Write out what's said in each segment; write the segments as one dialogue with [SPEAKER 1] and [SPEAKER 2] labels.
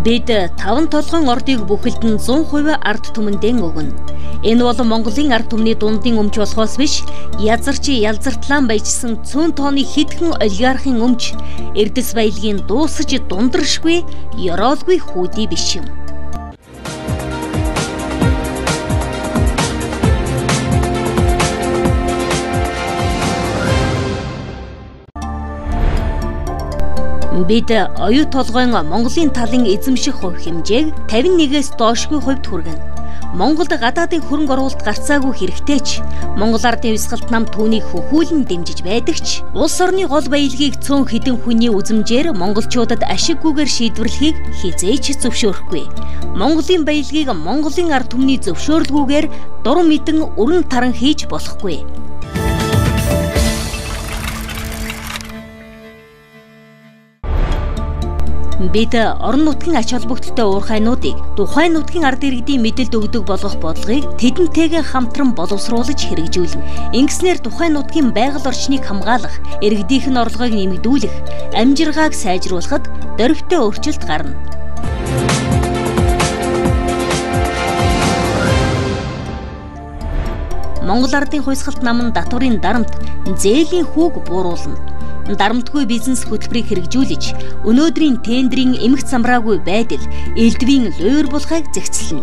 [SPEAKER 1] Бид 5 толгойн ордыг бүхэлд нь 100% ард түмэндээ өгнө. Энэ бол Монголын ард түмний дундын өмч болохоос биш, язарч ялзартлан баяжсан цөөн тооны хэдхэн олигархийн өмч, эрдэс баялагын дуусаж дундаршгүй, ёроолгүй хүүдий биш юм. Бид оюу толгойн Монголын талын эзэмших хувь хэмжээг 51-ээс доошгүй хувьд хүргэнэ. Монголд гадаадын хөрөнгө оруулалт гарцаагүй хэрэгтэй ч Монгол ардын хувьсгалт нам түүнийг хөхүүлэн дэмжиж байдаг ч улс орны гол баялагийг цөөн хэдэн хүний үзмжээр монголчуудад ашиггүйгээр шийдвэрлэхийг хизээч зөвшөөрөхгүй. Монголын баялагийг Монголын ард түмний зөвшөөрлгүйгээр дур мэдэн өрн таран хийж болохгүй. Бид орон нутгийн ач холбогдолтой уурхайнуудыг тухайн нутгийн ард иргэдийн мэдэлд өгдөг болгох бодлогыг тэдэнтэйгээ хамтран боловсруулж хэрэгжүүлнэ. Ингэснээр тухайн нутгийн байгаль орчныг хамгаалах, иргэдийнх нь орлогыг нэмэгдүүлэх, амжиргааг сайжруулахад дөрвтэй өөрчлөлт гарна. Монгол ардын хувьсгалт намын татварын дарамт зээлийн хүүг бууруулна. Дарамтгүй бизнес хөтөлбөрийг хэрэгжүүлж, өнөөдрийн тендерийн эмх замраагүй байдал, элдвийн луур булхайг зэгцэлнэ.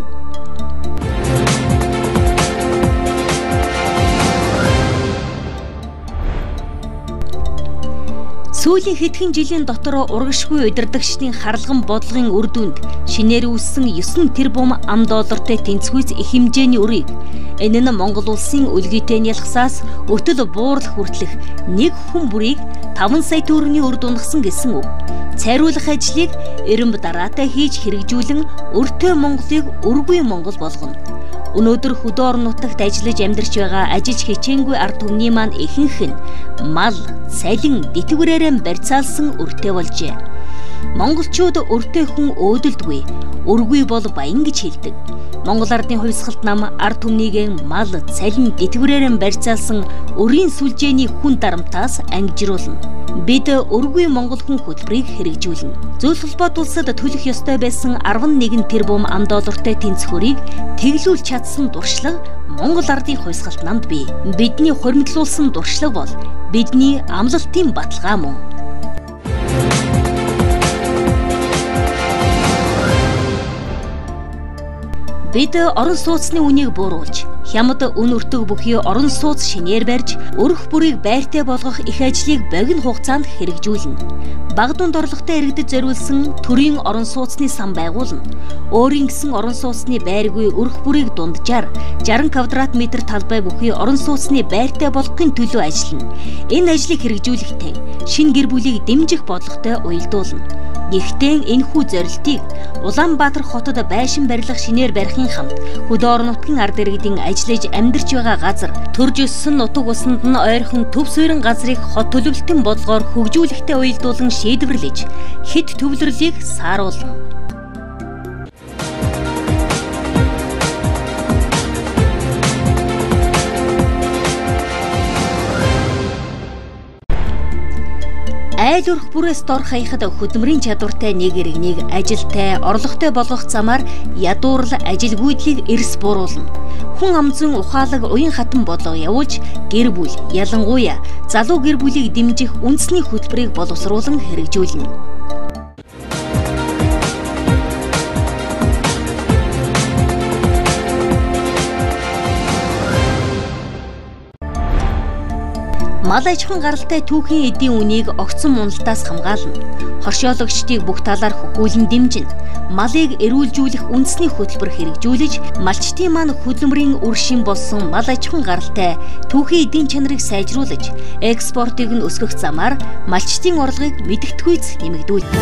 [SPEAKER 1] Сүүлийн хэдхэн жилийн дотор урагшгүй удирдагчдын харлаган бодлогын үр дүнд шинээр үүссэн 9 тэрбум ам доллартай тэнцвүүц их хэмжээний өрийг энэ нь Монгол улсын үлгийтэй ялхсаас өтөл буурлах хүртэлх нэг хүн бүрийг 5 сая төгрөгийн үр дунгасан гэсэн үг. Цайруулах ажлыг эренб дараатай хийж хэрэгжүүлэн өртөө Монголыг өргүй Монгол болгоно. Өнөөдөр хөдөө орон нутагт ажиллаж амьдарч байгаа ажиж хичээнгүй ард түмний маань ихэнх нь мал, салин, дэтгэврээрээ барьцаалсан өртөө болжээ. Монголчууд өртөө хүн өөдөлдгүй, өргүй бол баян гэж хэлдэг. Монгол ардын хувьсгалт нам ард түмнийг мал, салин, дэтгэврээрээ барьцаалсан өрийн сүлжээний хүн дарамтаас ангижруулна. Бид өргүй Монгол хүн хөтөлбөрийг хэрэгжүүлнэ. Зөвлөлт холбоот улсад төлөх ёстой байсан 11 тэрбум ам доллартай тэнцвэрийг тэглүүлж чадсан дуршлаг Монгол ардын хувьсгалт намд бий. Бидний хуримтлуулсан дуршлаг бол бидний амлалтын баталгаа мөн. Бид орон сууцны үнийг бууруулж, хямд үн өртөг бүхий орон сууц шинээр барьж, өрх бүрийг байртай болгох их ажлыг богино хугацаанд хэрэгжүүлнэ. Бага дунд орлоготой иргэдэд зориулсан төрийн орон сууцны сан байгуулна. Өөрийн гэсэн орон сууцны байргүй өрх бүрийг дунджаар 60 квадрат метр талбай бүхий орон сууцны байртай болгохын төлөө ажиллана. Энэ ажлыг хэрэгжүүлэхдээ шинэ гэр бүлийг дэмжих бодлоготой уялдуулна. Гэхдээ энэхүү зорилтыг Улаанбаатар хотод байшин барилга шинээр барихын хамт хөдөө орон нутгийн ард иргэдийн ажиллаж амьдарч байгаа газар, төрж өссөн нутаг усанд нь ойрхон төв суурин газрыг хот төлөвлөлтийн бодлогоор хөгжүүлэхтэй уялдуулан шийдвэрлэж, хэд төвлөрлийг сааруулна. Айл өрх бүрээс дор хаяхад хөдөлмөрийн чадвартай нэг иргэнийг ажилтай, орлоготой болгох замаар ядуурл ажилгүйдлийг эрс бууруулна. Хүн ам зүйн ухаалаг уян хатан бодлого явуулж, гэр бүл, ялангуяа залуу гэр бүлийг дэмжих үндэсний хөтөлбөрийг боловсруулан хэрэгжүүлнэ. Мал аж ахуйн гаралтай түүхийн эдийн үнийг огцон уналтаас хамгаална. Хоршоологчдыг бүх талаар хөхүүлэн дэмжинэ. Малыг эрүүлжүүлэх үндэсний хөтөлбөр хэрэгжүүлж, малчтын маань хөдөлмөрийн үр шим болсон мал аж ахуйн гаралтай түүхийн эдийн чанарыг сайжруулж, экспортыг нь өсгөх замаар малчтын орлогыг мэдэгдэхүйц нэмэгдүүлнэ.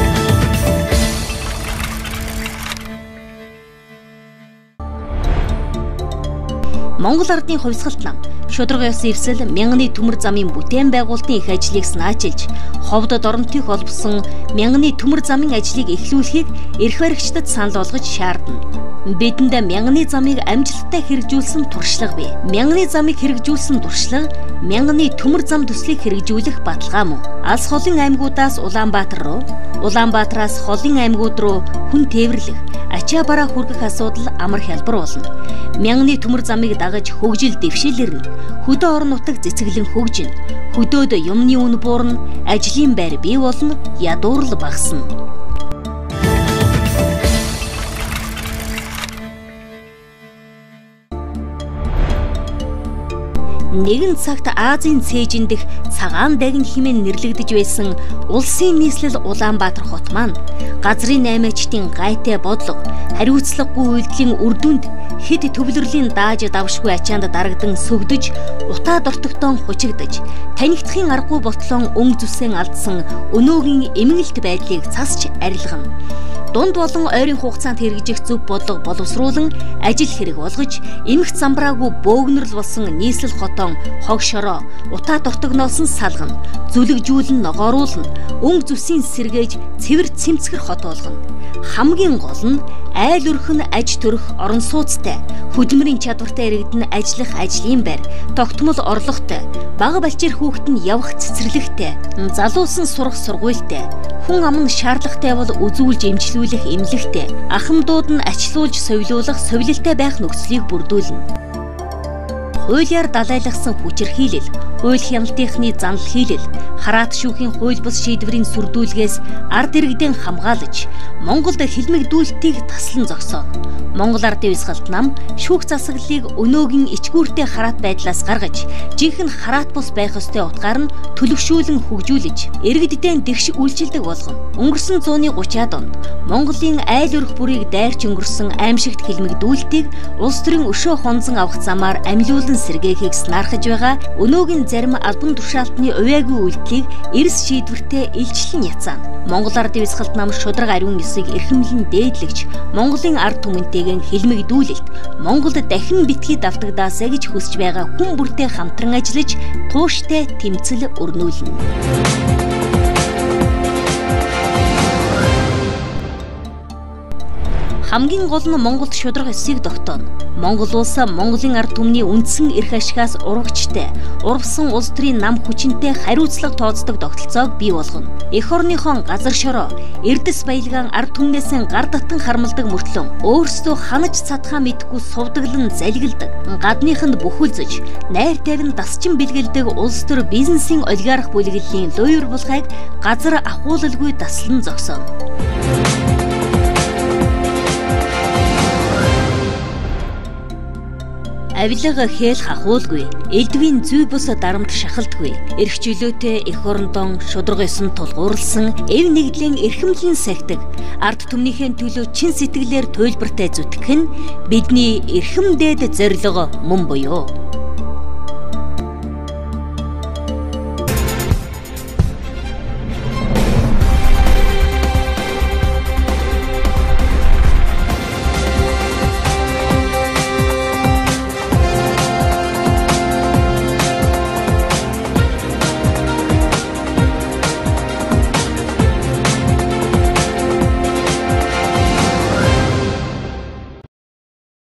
[SPEAKER 1] Монгол ардын хувьсгалт нам шударга ёс эвсэл мянганы төмөр замын бүтээн байгуулалтын их ажлыг санаачилж, ховд доромтыг холбосон мянганы төмөр замын ажлыг эхлүүлэхийг эрх баригчдад санал болгож шаардна. Бидэнд мянганы замыг амжилттай хэрэгжүүлсэн туршлага бий. Мянганы замыг хэрэгжүүлсэн туршлага мянганы төмөр зам төслийг хэрэгжүүлэх баталгаа мөн. Алс холын аймагуудаас Улаанбаатар руу, Улаанбаатараас холын аймагуд руу хүн тээвэрлэх, ачаа бараа хүргэх асуудал амар хялбар болно. Мянганы төмөр замыг дагаж хөгжил дэвшилэрнэ. Хөдөө орон нутаг цэцэглэн хөгжинэ. Хөдөөд юмны үн буурна, ажлын байр бий болно, ядуурл багасна. Нэгэн цагт Азийн цээжин дэх цагаан дагин хэмээн нэрлэгдэж байсан улсын нийслэл Улаанбаатар хот маань газрын аймагчдын гайтай бодлого, хариуцлагагүй үйлдэлийн үр дүнд хэд төвлөрлийн дааж давшгүй ачаанд дарагдан сөгдөж, утаа дортогтон хучигдаж, танигдахын аргагүй ботлон өнг зүсэн алдсан өнөөгийн эмгэлт байдлыг цасч арилгана. Дунд болон ойрын хугацаанд хэрэгжих зөв бодлого боловсруулан ажил хэрэг болгож, эмх замбраагүй бөөгнөрл болсон нийслэл хотон хог шороо утаа дортогноос нь салгана, зүлэгжүүлэн ногооруулна, өнг зүсийн сэргээж цэвэр цэмцгэр хот болгоно. Хамгийн гол нь айл өрхөн аж төрөх орон сууцтай, хөдөлмөрийн чадвартай иргэдэн ажиллах ажлын байр, тогтмол орлоготой, бага балчир хүүхэд нь явах цэцэрлэгтэй, залуусан сурах сургуультай, хүн амн шаардлагатай бол үзүүлж эмчлүүлэх эмнэлэгтэй, ахмадууд нь ачлуулж совилуулах совилалтай байх нөхцөлийг бүрдүүлнэ. Хуулиар далайлгсан хүчирхийлэл, хууль хяналтынхны занл хийлэл, хараат шүүхийн хууль бус шийдвэрийн сүрдүүлгээс ард иргэдэн хамгаалж, Монголд хэлмэгдүүлэлтийг таслан зогсооно. Монгол Ардын Уйсгалт нам шүүх засаглалыг өнөөгийн ичгүүртэй хараат байдлаас гаргаж, жинхэнэ хараат бус байх ёстой утгаар нь төлөвшүүлэн хөгжүүлж, иргэддээ дэгш үйлчилдэг болгоно. Өнгөрсөн зууны 30-аад онд Монголын айл өрх бүрийг дайрч өнгөрсөн аимшигт хэлмэгдүүлэлтийг улс төрийн өшөө хонзон авах замаар амилуулан сэргээхийг санаархаж байгаа. Өнөөгийн зарим албан тушаалтны увайгүй үйлдэлийг эрс шийдвэртэй илчлэн яцаана. Монгол Ардын Уйсгалт нам шударга ариун ёсыг эрхэмлэн дээдлэгч, Монголын ард түмэнтэйгэн хэлмэгдүүлэлт, Монголд дахин битгий давтагдаасаа гэж хүсэж байгаа хүн бүртэй хамтран ажиллаж, тууштай тэмцэл өрнүүлнэ. Хамгийн гол нь Монголд шударга ёсыг тогтооно. Монгол улс Монголын ард түмний үндсэн эрх ашигаас урагчтай, урвсан улс төрийн нам хүчинтэй хариуцлага тооцдог тогтолцоог бий болгоно. Эх орныхон газар шороо, эрдэс баялгаан ард түмнээсээ гар татан хармалдаг мөртлөө өөрсдөө ханаж цадхаа мэдгүй сувдаглан залгилдаг, гадныханд бүхүүлзэж, найр тавин дасчин бэлгэлдэг улс төр бизнесийн олигарх бүлэглэлийн луйр булгайг газар ахуулалгүй таслан зогсооно. Авилга хээл хахуулгүй, элдвийн зүй бус дарамт шахалтгүй, эрх чөлөөтэй эх орондон шударга ёсонд тулгуурласан, эв нэгдлийн эрхэмлэн сахидаг, ард түмнийхээ төлөө чин сэтгэлээр туйлбартай зүтгэх нь бидний эрхэм дээд зорилго мөн буюу.